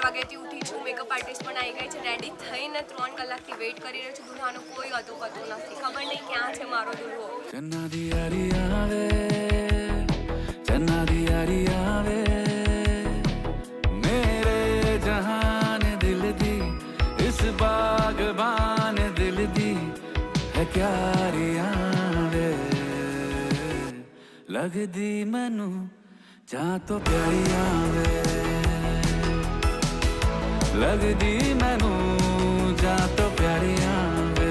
વાગ્યાથી ઉઠી છું, મેકઅપ આર્ટિસ્ટ પણ આવી ગઈ છે, રેડી થઈને 3 કલાકથી વેઇટ કરી રહ્યો છું. દુલ્હાનો કોઈ હતો પતો નથી, ખબર નહીં ક્યાં છે મારો દુલ્હો. मेरे जहान दिल दी इस बागबान दिल दी है क्यारियां वे लगदी मैनू जा तो प्यारियां वे लगदी मैनू जा तो प्यारियां वे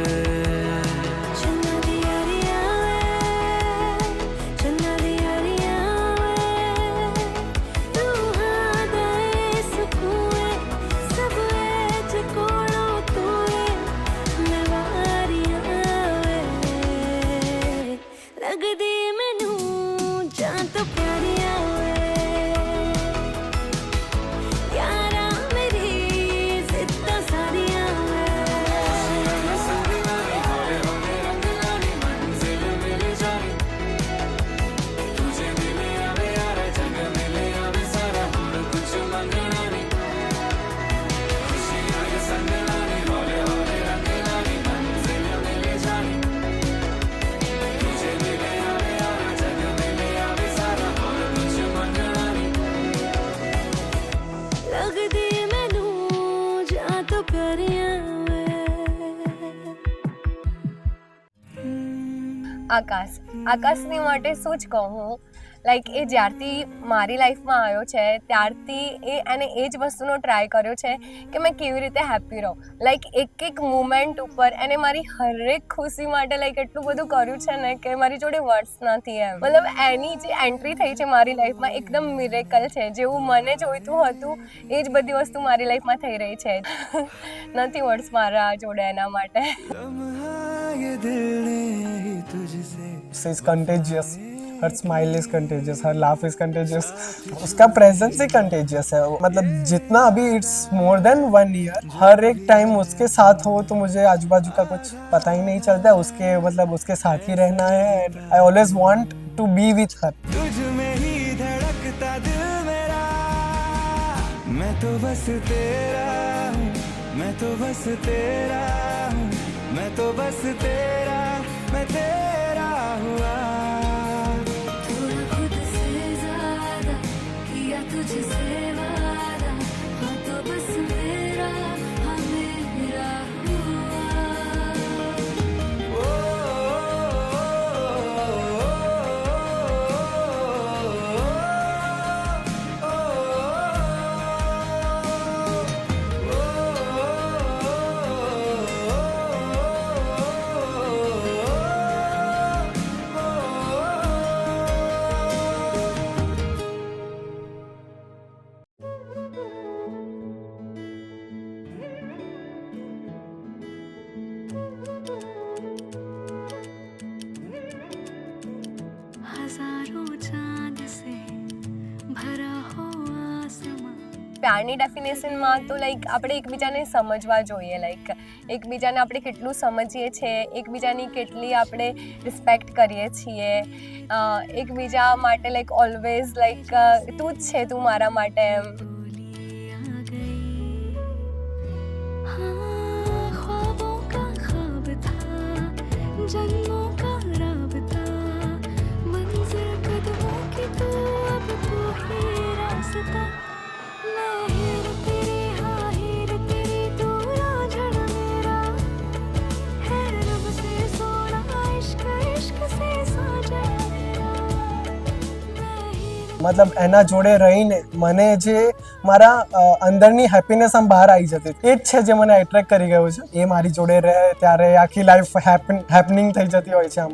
આકાશની માટે શું જ કહું હું. લાઈક એ જ્યારથી મારી લાઈફમાં આવ્યો છે ત્યારથી એને એ જ વસ્તુનો ટ્રાય કર્યો છે કે મેં કેવી રીતે હેપી રહું. લાઈક એક મુમેન્ટ ઉપર એને મારી હરેક ખુશી માટે લાઈક એટલું બધું કર્યું છે ને કે મારી જોડે વર્ડ્સ નથી એમ. મતલબ એની જે એન્ટ્રી થઈ છે મારી લાઈફમાં એકદમ મિરેકલ છે. જેવું મને જોઈતું હતું એ જ બધી વસ્તુ મારી લાઈફમાં થઈ રહી છે. નથી વર્ડ્સ મારા જોડે એના માટે. She's contagious. Her smile is contagious. Her laugh is contagious. उसका presence ही contagious है. मतलब जितना अभी it's more than 1 year. हर एक टाइम उसके साथ हो तो मुझे आजू बाजू का कुछ पता ही नहीं चलता. उसके मतलब उसके साथ ही रहना है. I always want to be with her. तुझ में ही धड़कता दिल मेरा मैं तो बस तेरा हूँ मैं तो बस तेरा हूँ मैं तो बस तेरा मैं तेरा हुआ थोड़ा खुद से ज्यादा किया तुझसे वादा हाँ तो बस मेरा हाँ मेरा પ્યારની ડેફિનેશનમાં તો લાઈક આપણે એકબીજાને સમજવા જોઈએ. લાઈક એકબીજાને આપણે કેટલું સમજીએ છીએ, એકબીજાની કેટલી આપણે રિસ્પેક્ટ કરીએ છીએ, એકબીજા માટે લાઈક ઓલવેઝ લાઈક તું જ છે, તું મારા માટે એમ. मतलब એના જોડે રહીને મને જે મારા અંદરની હેપીનેસ આમ બહાર આવી જતી એ જ છે જે મને એટ્રેક્ટ કરી ગયું છે. એ મારી જોડે રહે ત્યારે આખી લાઈફ હેપનિંગ થઈ જતી હોય છે આમ.